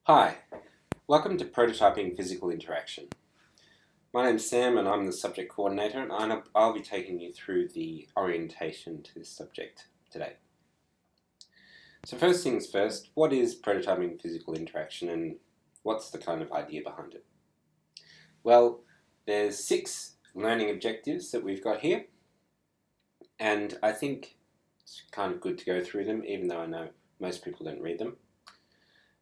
Hi, welcome to Prototyping Physical Interaction. My name's Sam and I'm the subject coordinator, and I'll be taking you through the orientation to this subject today. So first things first, what is prototyping physical interaction and what's the kind of idea behind it? Well, there's 6 learning objectives that we've got here, and I think it's kind of good to go through them, even though I know most people don't read them.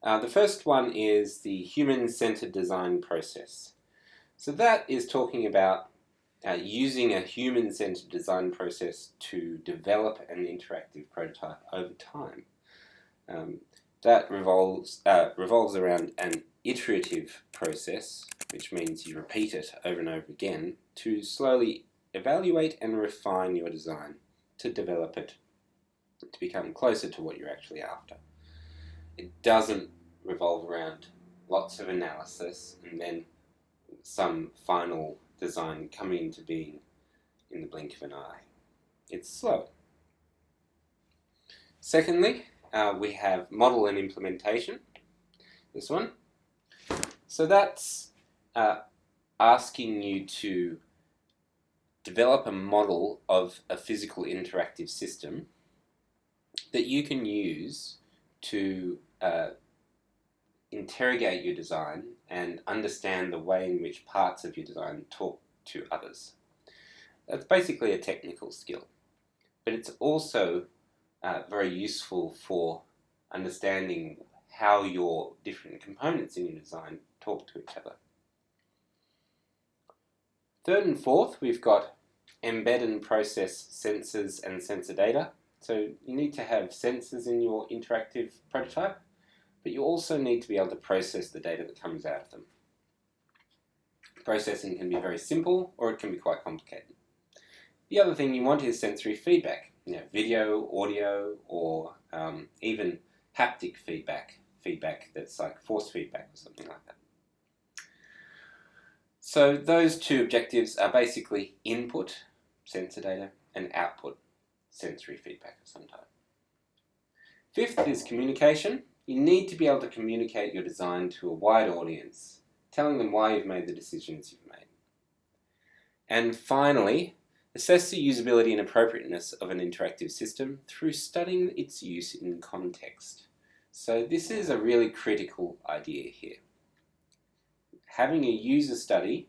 The first one is the human-centered design process. So that is talking about using a human-centered design process to develop an interactive prototype over time. That revolves around an iterative process, which means you repeat it over and over again to slowly evaluate and refine your design to develop it to become closer to what you're actually after. It doesn't revolve around lots of analysis and then some final design coming into being in the blink of an eye. It's slow. Secondly, we have model and implementation, this one. So that's asking you to develop a model of a physical interactive system that you can use to interrogate your design and understand the way in which parts of your design talk to others. That's basically a technical skill, but it's also very useful for understanding how your different components in your design talk to each other. Third and fourth, we've got embed and process sensors and sensor data. So you need to have sensors in your interactive prototype, but you also need to be able to process the data that comes out of them. Processing can be very simple or it can be quite complicated. The other thing you want is sensory feedback, video, audio, or even haptic feedback that's like force feedback or something like that. So those 2 objectives are basically input, sensor data, and output, sensory feedback of some type. Fifth is communication. You need to be able to communicate your design to a wide audience, telling them why you've made the decisions you've made. And finally, assess the usability and appropriateness of an interactive system through studying its use in context. So this is a really critical idea here. Having a user study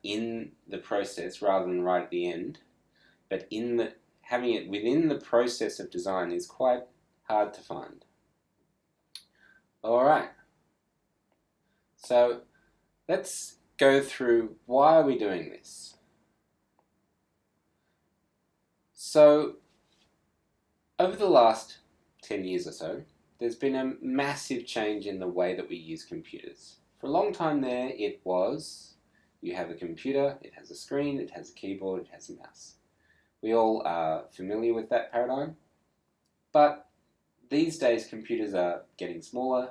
in the process rather than right at the end, but having it within the process of design is quite hard to find. Alright, so let's go through why are we doing this. So over the last 10 years or so, there's been a massive change in the way that we use computers. For a long time there, it was, you have a computer, it has a screen, it has a keyboard, it has a mouse. We all are familiar with that paradigm, but these days computers are getting smaller,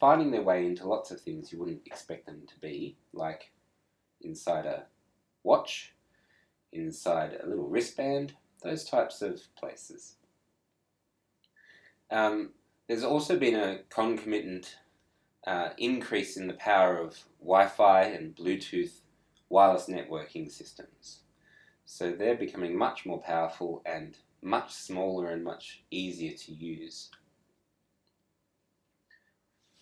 finding their way into lots of things you wouldn't expect them to be, like inside a watch, inside a little wristband, those types of places. There's also been a concomitant increase in the power of Wi-Fi and Bluetooth wireless networking systems. So they're becoming much more powerful and much smaller and much easier to use.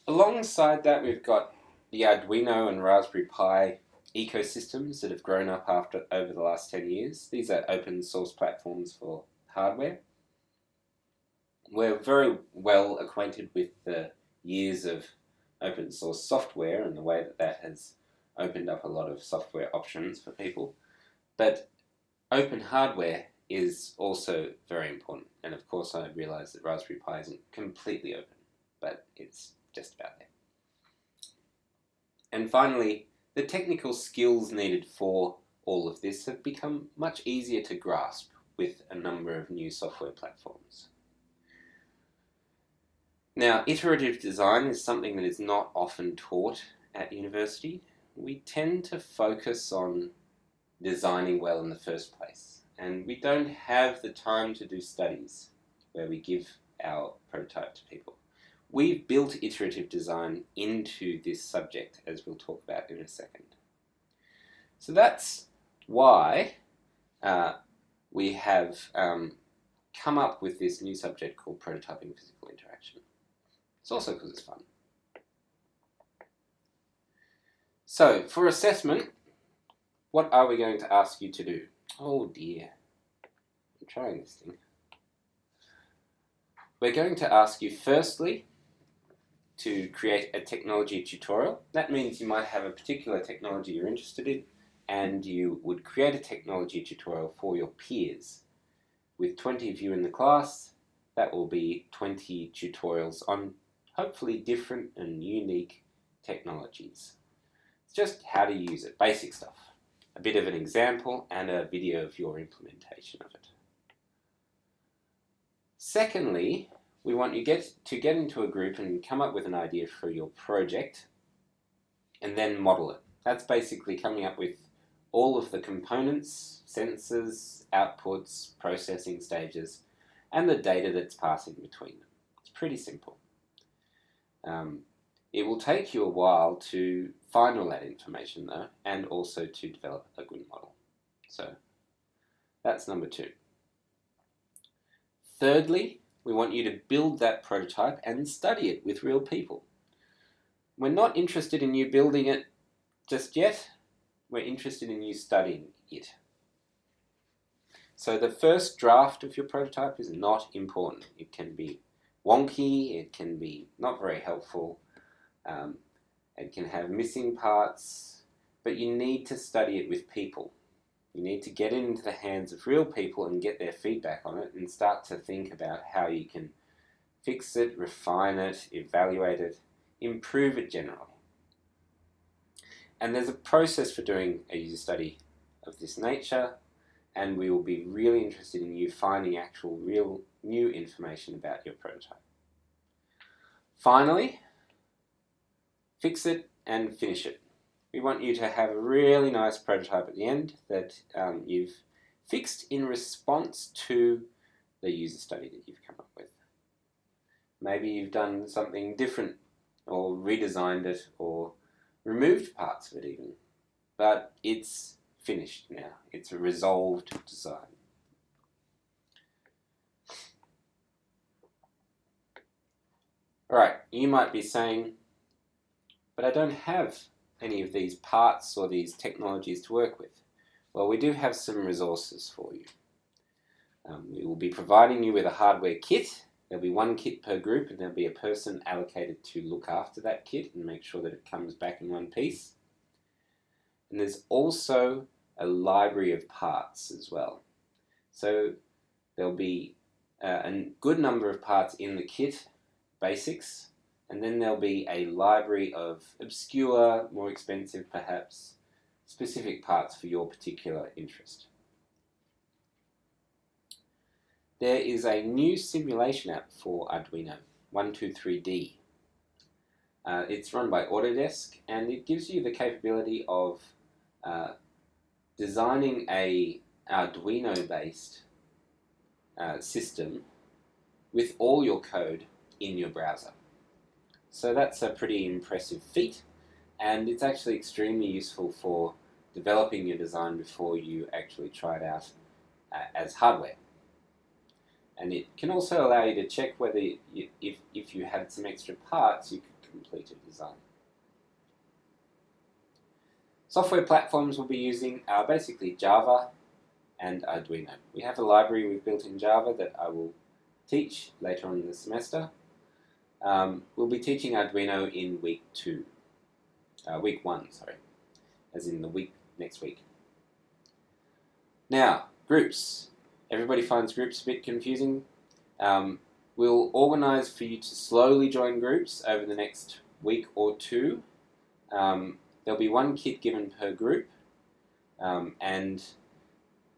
Alongside that, we've got the Arduino and Raspberry Pi ecosystems that have grown up over the last 10 years. These are open source platforms for hardware. We're very well acquainted with the years of open source software and the way that that has opened up a lot of software options for people. But open hardware is also very important. And of course I realise that Raspberry Pi isn't completely open, but it's just about there. And finally, the technical skills needed for all of this have become much easier to grasp with a number of new software platforms. Now, iterative design is something that is not often taught at university. We tend to focus on designing well in the first place, and we don't have the time to do studies where we give our prototype to people. we've built iterative design into this subject, as we'll talk about in a second. So that's why we have come up with this new subject called prototyping physical interaction. It's also because it's fun. So for assessment, what are we going to ask you to do? Oh dear, I'm trying this thing. We're going to ask you firstly to create a technology tutorial. That means you might have a particular technology you're interested in, and you would create a technology tutorial for your peers. With 20 of you in the class, that will be 20 tutorials on hopefully different and unique technologies. It's just how to use it, basic stuff. A bit of an example and a video of your implementation of it. Secondly, we want you to get into a group and come up with an idea for your project and then model it. That's basically coming up with all of the components, sensors, outputs, processing stages, and the data that's passing between them. It's pretty simple. It will take you a while to find all that information though, and also to develop a good model. So that's number 2. Thirdly, we want you to build that prototype and study it with real people. We're not interested in you building it just yet. We're interested in you studying it. So the first draft of your prototype is not important. It can be wonky, it can be not very helpful, it can have missing parts, but you need to study it with people. You need to get it into the hands of real people and get their feedback on it and start to think about how you can fix it, refine it, evaluate it, improve it generally. And there's a process for doing a user study of this nature, and we will be really interested in you finding actual real new information about your prototype. Finally, fix it and finish it. We want you to have a really nice prototype at the end that you've fixed in response to the user study that you've come up with. Maybe you've done something different or redesigned it or removed parts of it even, but it's finished now. It's a resolved design. Alright, you might be saying, but I don't have any of these parts or these technologies to work with. Well, we do have some resources for you. We will be providing you with a hardware kit. There'll be one kit per group, and there'll be a person allocated to look after that kit and make sure that it comes back in one piece. And there's also a library of parts as well. So there'll be a good number of parts in the kit, basics, and then there'll be a library of obscure, more expensive perhaps, specific parts for your particular interest. There is a new simulation app for Arduino, 123D. It's run by Autodesk, and it gives you the capability of designing a Arduino-based system with all your code in your browser. So that's a pretty impressive feat, and it's actually extremely useful for developing your design before you actually try it out as hardware. And it can also allow you to check whether, if you had some extra parts, you could complete a design. Software platforms we'll be using are basically Java and Arduino. We have a library we've built in Java that I will teach later on in the semester. We'll be teaching Arduino in week 1, as in the week next week. Now, groups. Everybody finds groups a bit confusing. We'll organise for you to slowly join groups over the next week or 2. There'll be one kit given per group, and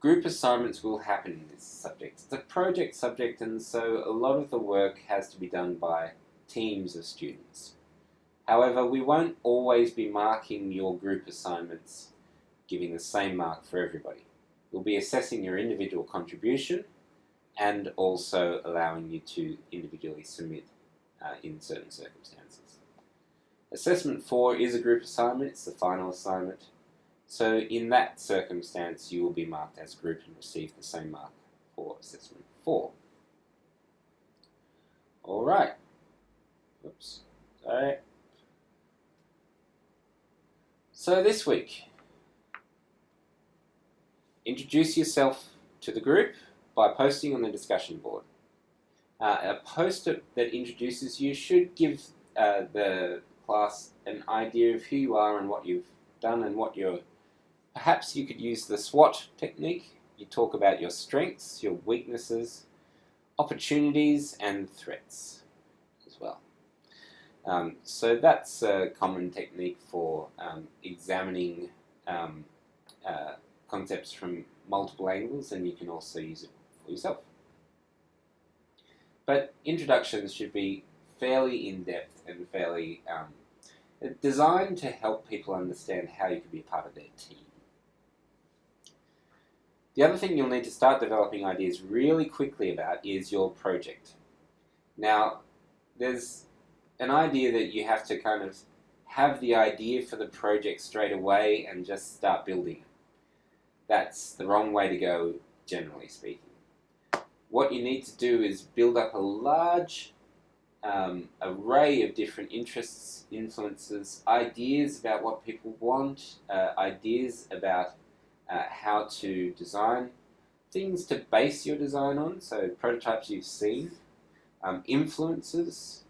group assignments will happen in this subject. It's a project subject, and so a lot of the work has to be done by teams of students. However, we won't always be marking your group assignments, giving the same mark for everybody. We'll be assessing your individual contribution and also allowing you to individually submit in certain circumstances. Assessment 4 is a group assignment, it's the final assignment. So in that circumstance, you will be marked as a group and receive the same mark for assessment 4. Alright. Oops. Sorry. So this week, introduce yourself to the group by posting on the discussion board. A post that introduces you should give the class an idea of who you are and what you've done and what you're... Perhaps you could use the SWOT technique. You talk about your strengths, your weaknesses, opportunities and threats as well. So that's a common technique for examining concepts from multiple angles, and you can also use it for yourself. But introductions should be fairly in-depth and fairly designed to help people understand how you can be part of their team. The other thing you'll need to start developing ideas really quickly about is your project. Now, there's an idea that you have to kind of have the idea for the project straight away and just start building it. That's the wrong way to go, generally speaking. What you need to do is build up a large array of different interests, influences, ideas about what people want, ideas about how to design, things to base your design on, so prototypes you've seen, influences.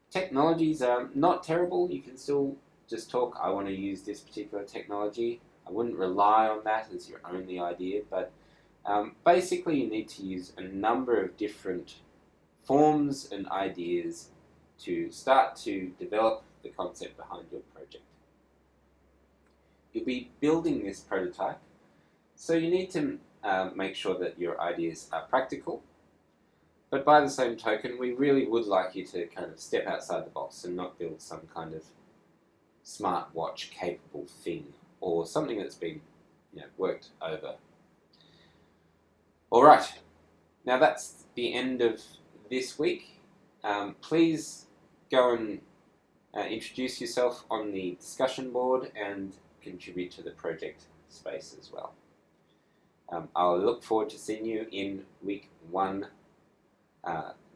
Technologies are not terrible. You can still just talk, I want to use this particular technology. I wouldn't rely on that as your only idea, but basically you need to use a number of different forms and ideas to start to develop the concept behind your project. You'll be building this prototype, so you need to make sure that your ideas are practical. But by the same token, we really would like you to kind of step outside the box and not build some kind of smartwatch capable thing or something that's been worked over. Alright, now that's the end of this week. Please go and introduce yourself on the discussion board and contribute to the project space as well. I'll look forward to seeing you in week 1.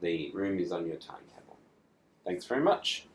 The room is on your timetable. Thanks very much.